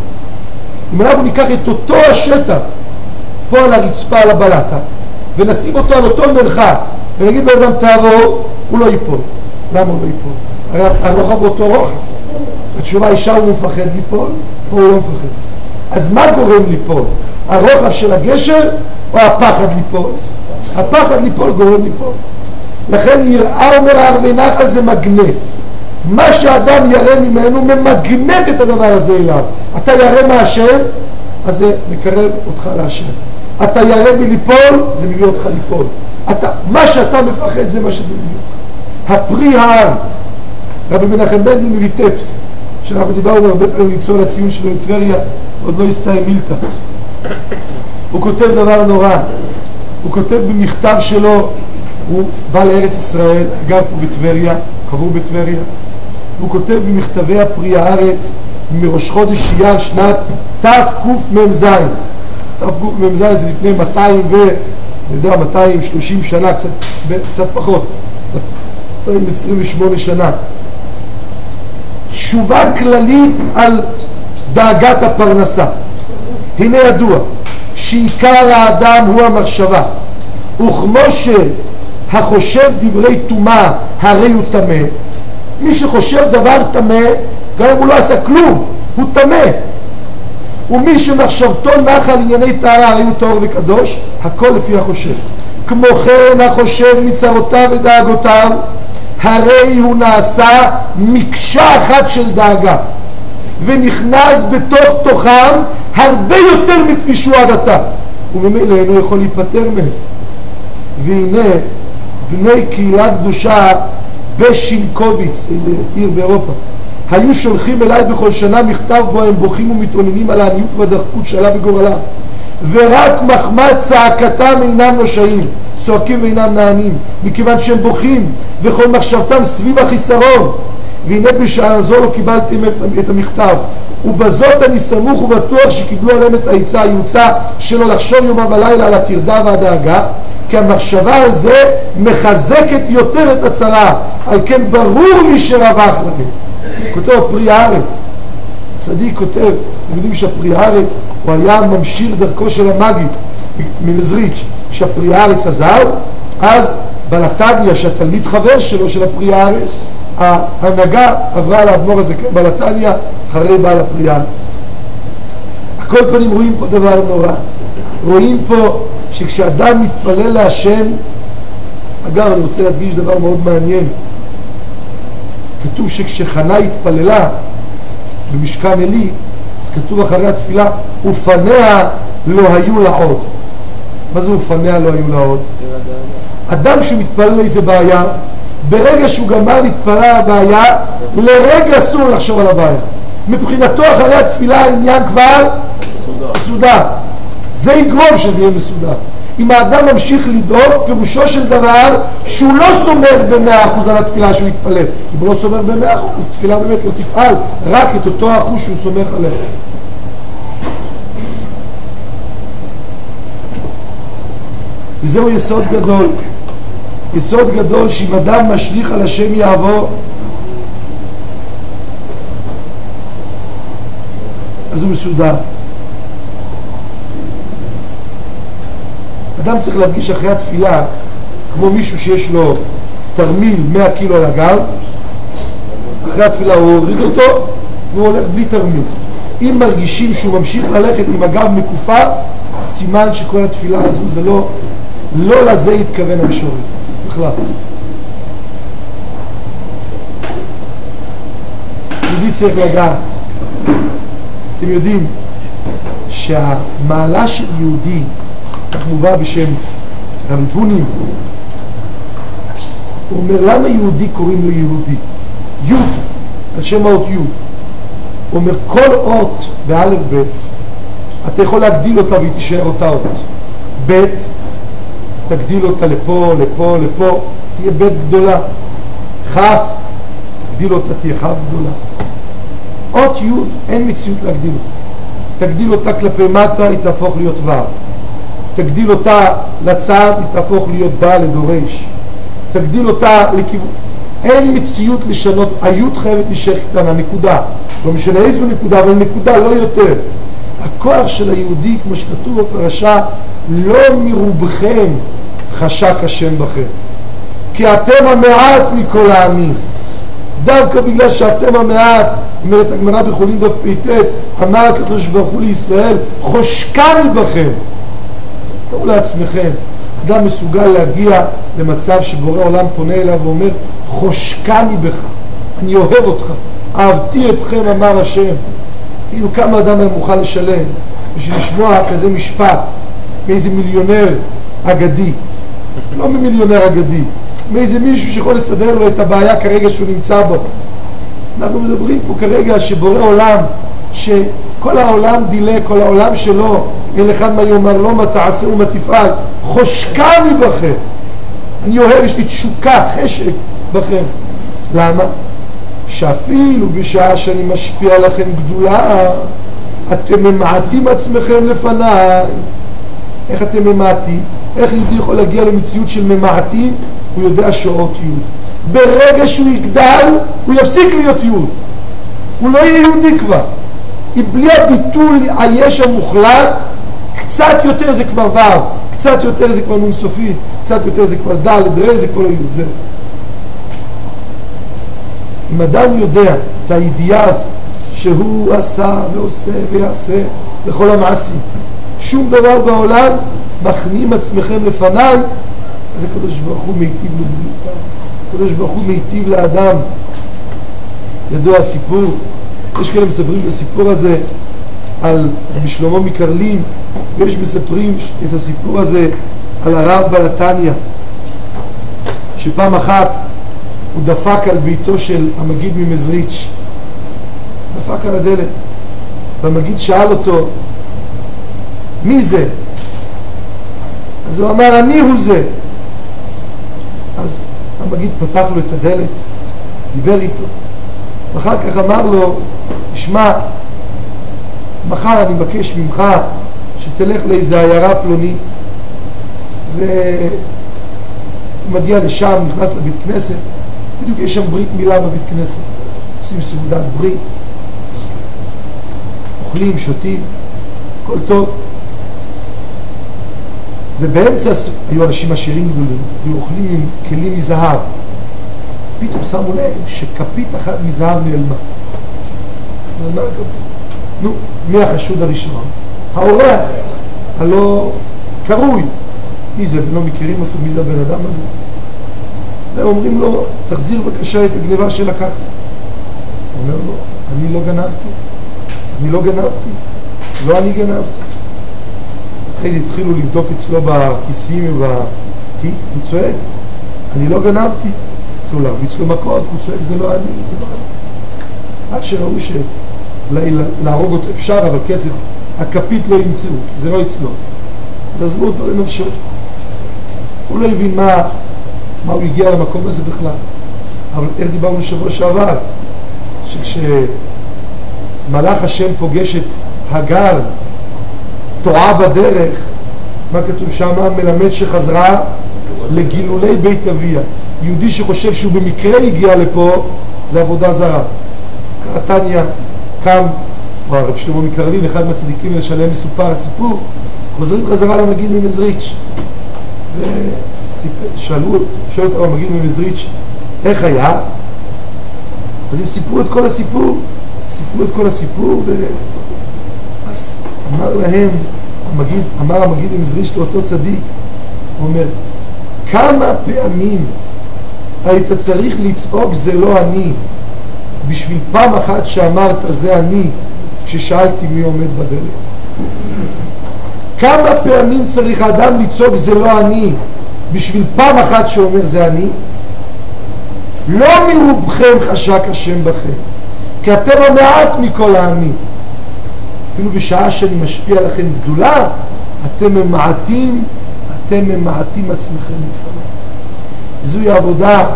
אם אנחנו ניקח את אותו השטח פה על הרצפה, על הבלטה, ונשים אותו על אותו מרחק, ונגיד באדם תעבור, הוא לא ייפול. למה הוא לא ייפול? הרי הרוחב אותו רוחב. התשובה היא שהוא מפחד ליפול, או הוא לא מפחד. אז מה גורם ליפול? הרוחב של הגשר או הפחד ליפול? הפחד ליפול גורם ליפול. לכן יראה, אומר ערבי נחל, זה מגנט. מה שאדם ירא ממנו ממגנט את הדבר הזה אליו. אתה ירא מהשם, אז זה מקרב אותך להשם. אתה ירא מליפול, זה מביא אותך ליפול. מה שאתה מפחד זה מה שזה מביא אותך. הפרי הארץ. רבי מנחם מנדל מביא טפס, שאנחנו דיברנו הרבה פעמים לצאו לציון שלו לטבריה, עוד לא הסתיים מילתא. הוא כותב דבר נורא. הוא כותב במכתב שלו, הוא בא לארץ ישראל, גר פה בטבריה, קבור בטבריה. הוא כותב במכתבי הפרי הארץ מראש חודש אייר שנת תקמ"ז. תקמ"ז זה לפני 230 שנה, קצת פחות, 228 שנה. תשובה כללית על דאגת הפרנסה. הנה ידוע שעיקר האדם הוא המחשבה, וכמו שהחושב דברי טומאה הרי הוא טמא. מי שחושב דבר טמא, גם אם הוא לא עשה כלום, הוא טמא. ומי שמחשבתו נחה על ענייני טהרה הרי הוא טהור וקדוש, הכל לפי החושב. כמו כן החושב מצרותיו ודאגותיו, הרי הוא נעשה מקשה אחת של דאגה, ונכנס בתוך תוכם הרבה יותר מכפי שהוא עד עתה, וממילא אינו יכול להיפטר מהם. והנה בני קהילה קדושה בשינקוביץ, איזה עיר באירופה, היו שולחים אליי בכל שנה מכתב בו הם בוכים ומתעוננים על העניות והדחקות שעלה בגורלה, ורק מחמת צעקתם אינם נושעים, צועקים ואינם נענים, מכיוון שהם בוכים וכל מחשבתם סביב החיסרון. והנה בשעה זו לא קיבלתם את המכתב, ובזאת אני סמוך ובטוח שקיבלו עליהם את העצה הייעוצה שלא לחשוב יומם ולילה על הטרדה והדאגה, כי המחשבה על זה מחזקת יותר את הצרה, על כן ברור לי שרווח להם. כותב פרי הארץ, צדיק כותב, אתם יודעים שהפרי הארץ הוא היה ממשיר דרכו של המגיד ממזריץ'. כשהפרי הארץ עזב, אז בלטניה, שהתלמיד חבר שלו של הפרי הארץ, ההנהגה עברה לאדמו"ר הזה בלטניה אחרי בעל הפרי הארץ. הכל פנים רואים פה דבר נורא. רואים פה שכשאדם מתפלל להשם, אגב אני רוצה להדגיש דבר מאוד מעניין, כתוב שכשחנה התפללה במשכן עלי, אז כתוב אחרי התפילה, ופניה לא היו לה עוד. מה זה ופניה לא היו לה עוד? אדם שמתפלל לאיזה בעיה, ברגע שהוא גמר להתפלל על הבעיה, לרגע אסור לחשוב על הבעיה. מבחינתו אחרי התפילה העניין כבר מסודר. זה יגרום שזה יהיה מסודר. אם האדם ממשיך לדאוג, פירושו של דבר שהוא לא סומך ב100% על התפילה שהוא יתפלל. אם הוא לא סומך ב100%, אז תפילה באמת לא תפעל, רק את אותו אחוז שהוא סומך עליה. וזהו יסוד גדול. יסוד גדול שאם אדם משליך על השם יעבור, אז הוא מסודר. אדם צריך להרגיש אחרי התפילה כמו מישהו שיש לו תרמיל 100 קילו על הגב. אחרי התפילה הוא הוריד אותו והוא הולך בלי תרמיל. אם מרגישים שהוא ממשיך ללכת עם הגב מכופף, סימן שכל התפילה הזו זה לא לזה התכוון המשורר בכלל. יהודי צריך לדעת, אתם יודעים שהמעלה של יהודי, כך מובא בשם רמבונים, הוא אומר למה יהודי קוראים לו יהודי? יוד, על שם האות יוד. הוא אומר כל אות באלף בית אתה יכול להגדיל אותה והיא תישאר אותה אות. בית תגדיל אותה לפה, לפה, לפה, תהיה בית גדולה. חף תגדיל אותה, תהיה חף גדולה. אות יוד אין מציאות להגדיל אותה. תגדיל אותה כלפי מטה היא תהפוך להיות ו'. תגדיל אותה לצד היא תהפוך להיות ד' או ר'. תגדיל אותה לכיוון. אין מציאות לשנות. היוד חייבת להישאר קטנה, נקודה. לא משנה איזו נקודה, אבל נקודה לא יותר. הכוח של היהודי, כמו שכתוב בפרשה, לא מרובכם חשק השם בכם, כי אתם המעט מכל העמים. דווקא בגלל שאתם המעט, אומרת הגמרא בחולין דף פ"ט, אמר הקדוש ברוך הוא לישראל, חושקני בכם. תראו לעצמכם, אדם מסוגל להגיע למצב שבורא עולם פונה אליו ואומר, חושקני בך, אני אוהב אותך, אהבתי אתכם, אמר השם. כאילו כמה אדם היה מוכן לשלם בשביל לשמוע כזה משפט מאיזה מיליונר אגדי, לא ממיליונר אגדי, מאיזה מישהו שיכול לסדר לו את הבעיה כרגע שהוא נמצא בו. אנחנו מדברים פה כרגע שבורא עולם, שכל העולם דילה, כל העולם שלו, אין אחד מה יאמר לו מה תעשה ומה תפעל, חושקני בכם, אני אוהב, יש לי תשוקה, חשק בכם. למה? שאפילו בשעה שאני משפיע לכם גדולה, אתם ממעטים עצמכם לפניי. איך אתם ממעטים? איך יהודי יכול להגיע למציאות של ממעטים? הוא יודע שעות יהוד. ברגע שהוא יגדל, הוא יפסיק להיות יהוד. הוא לא יהיה יהודי כבר. בלי הביטול היש המוחלט, קצת יותר זה כבר ו', קצת יותר זה כבר נון סופית, קצת יותר זה כבר ד', ר' זה כבר לא יהוד. זהו. אם אדם יודע את הידיעה הזו שהוא עשה ועושה ויעשה בכל המעשים, שום דבר בעולם, מכנים עצמכם לפניי, אז הקדוש ברוך הוא מיטיב לבריאותם. הקדוש ברוך הוא מיטיב לאדם. ידוע הסיפור, יש כאלה מספרים את הסיפור הזה על רבי שלמה מקרלין, ויש מספרים את הסיפור הזה על הרב בעל התניא, שפעם אחת הוא דפק על ביתו של המגיד ממזריץ', דפק על הדלת, והמגיד שאל אותו, מי זה? אז הוא אמר, אני הוא זה. אז המגיד פתח לו את הדלת, דיבר איתו, ואחר כך אמר לו, תשמע, מחר אני מבקש ממך שתלך לאיזו עיירה פלונית, והוא מגיע לשם, נכנס לבית כנסת, בדיוק יש שם ברית מילה בבית כנסת, עושים סעודת ברית, אוכלים, שותים, הכל טוב. ובאמצע היו אנשים עשירים גדולים, היו אוכלים עם כלים מזהב. פתאום שמו לב שכפית אחת מזהב נעלמה. נעלמה הכפית. נו, מי החשוד הראשון? האורח, הלא קרוי. מי זה? לא מכירים אותו, מי זה הבן אדם הזה? והם אומרים לו, תחזיר בבקשה את הגניבה שלקחת. הוא אומר לו, אני לא גנבתי. אני לא גנבתי. לא אני גנבתי. אחרי זה התחילו לבדוק אצלו בכיסים ובתיק, הוא צועק, אני לא גנבתי. התחילו להרביץ לו מכות, הוא צועק, זה לא אני, זה לא אני. עד שראו אולי להרוג אותו אפשר, אבל כסף, הכפית לא ימצאו, כי זה לא אצלו. עזבו אותו לנפשו. הוא לא הבין מה הוא הגיע למקום הזה בכלל. אבל איך דיברנו שבוע שעבר? שכשמלאך השם פוגש את הגר, טועה בדרך, מה כתוב שם? מלמד שחזרה לגילולי בית אביה. יהודי שחושב שהוא במקרה הגיע לפה, זה עבודה זרה. התניא קם, או הרב שלמה מקרלין, אחד מהצדיקים שעליהם מסופר הסיפור, חוזרים חזרה למגיד ממזריץ' שואל אותם המגיד ממזריץ' איך היה? אז הם סיפרו את כל הסיפור, אז אמר להם, אמר המגיד ממזריץ' לאותו צדיק, הוא אומר, כמה פעמים היית צריך לצעוק זה לא אני, בשביל פעם אחת שאמרת זה אני, כששאלתי מי עומד בדלת? כמה פעמים צריך האדם לצעוק זה לא אני, בשביל פעם אחת שאומר זה אני? לא מרובכם חשק השם בכם, כי אתם המעט מכל העמים. אפילו בשעה שאני משפיע לכם גדולה, אתם ממעטים עצמכם לפעמים. זוהי עבודה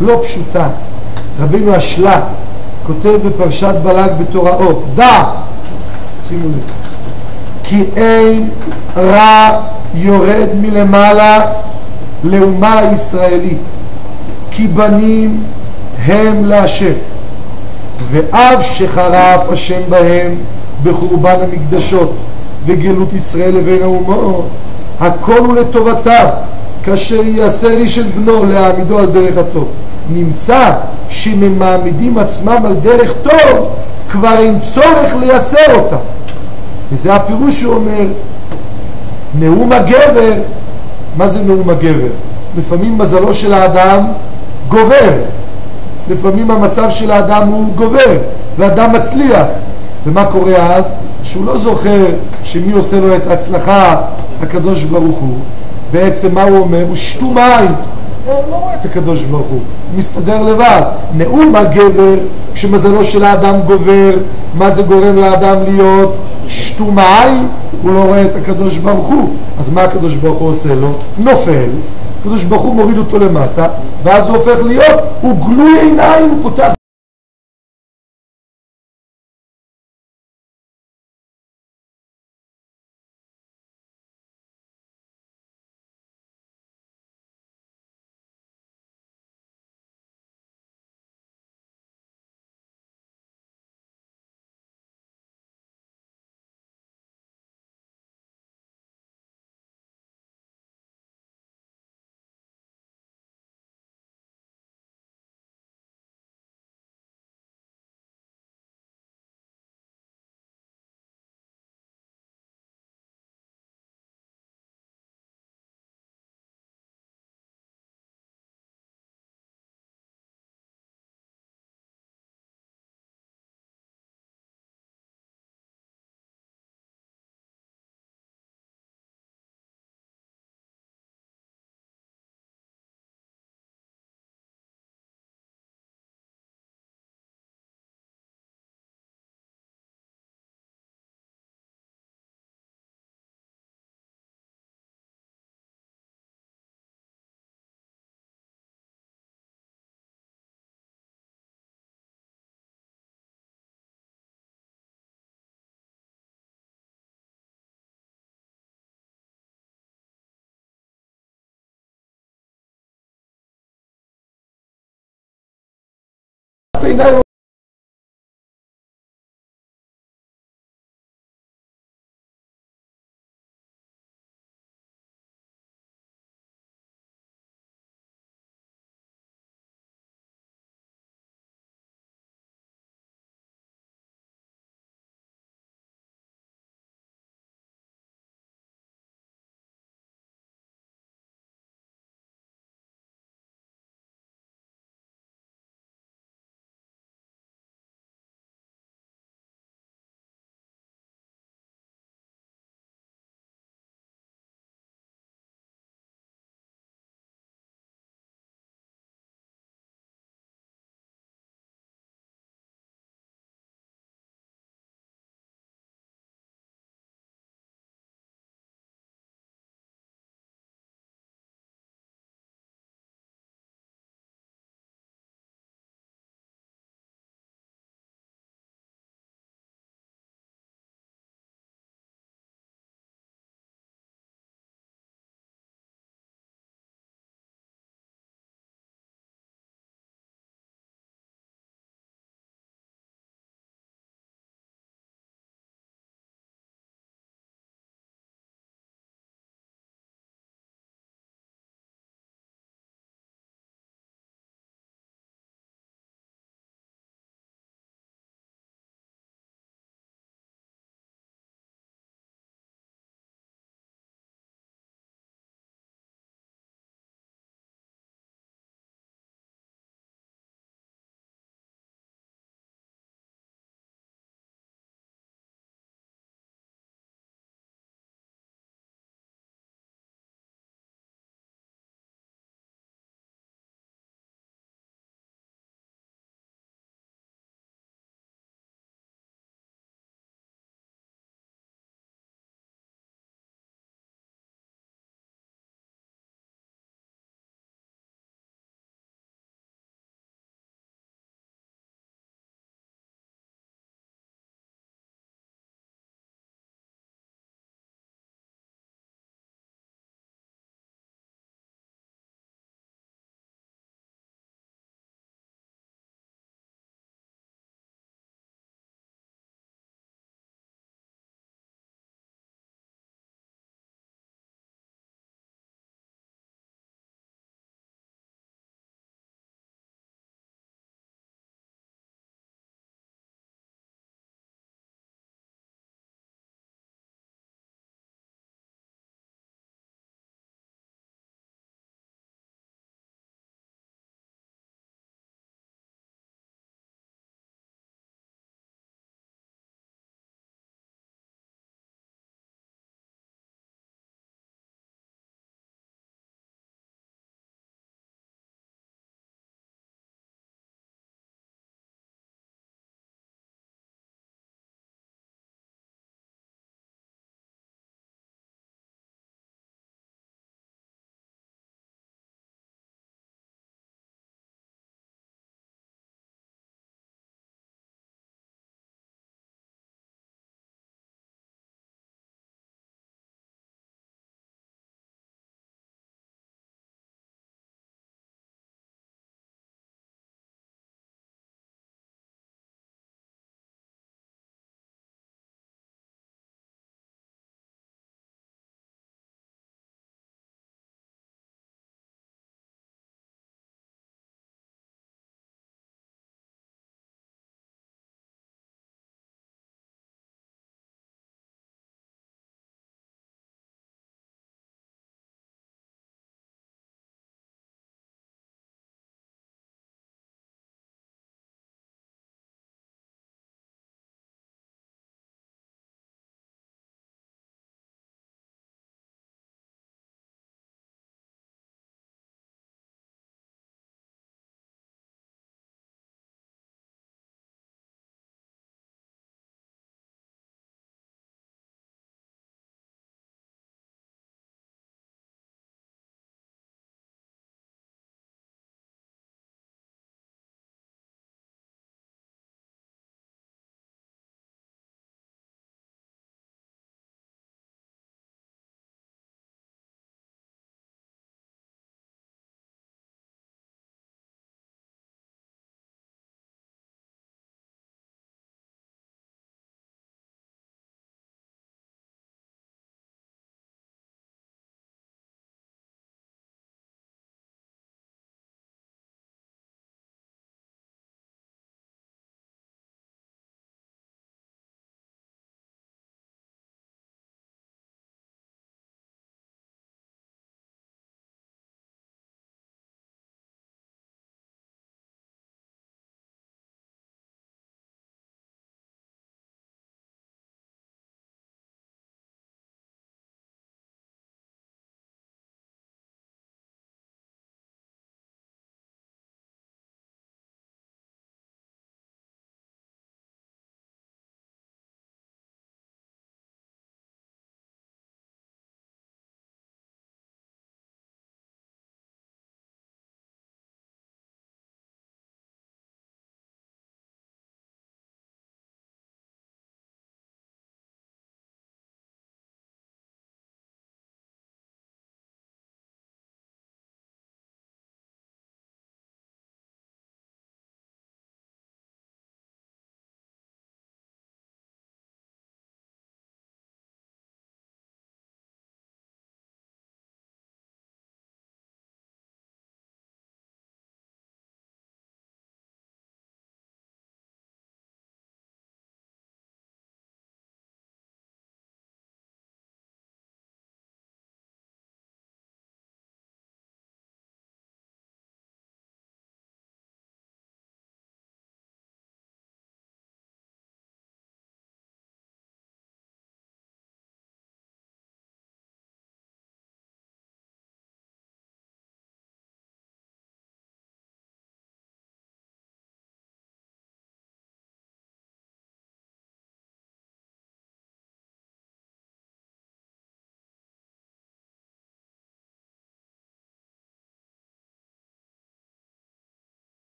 לא פשוטה. רבינו השלה כותב בפרשת בלק בתוראו, דע, שימו לב, כי אין רע יורד מלמעלה לאומה הישראלית, כי בנים הם להשם, ואב שחרף השם בהם בחורבן המקדשות וגלות ישראל לבין האומות, הכל הוא לטובתם, כאשר יעשה איש את בנו להעמידו על דרך הטוב. נמצא שמעמידים עצמם על דרך טוב, כבר אין צורך לייסר אותה. וזה הפירוש שהוא אומר, נאום הגבר. מה זה נאום הגבר? לפעמים מזלו של האדם גובר, לפעמים המצב של האדם הוא גובר והאדם מצליח. ומה קורה אז? שהוא לא זוכר שמי עושה לו את ההצלחה, הקדוש ברוך הוא. בעצם מה הוא אומר? הוא שתום עין, הוא לא רואה את הקדוש ברוך הוא, הוא מסתדר לבד. נאום הגבר, כשמזלו של האדם גובר, מה זה גורם לאדם להיות? שתום עין, הוא לא רואה את הקדוש ברוך הוא. אז מה הקדוש ברוך הוא עושה לו? נופל, הקדוש ברוך הוא מוריד אותו למטה, ואז הוא הופך להיות, הוא גלוי עיניים, הוא פותח. העיניים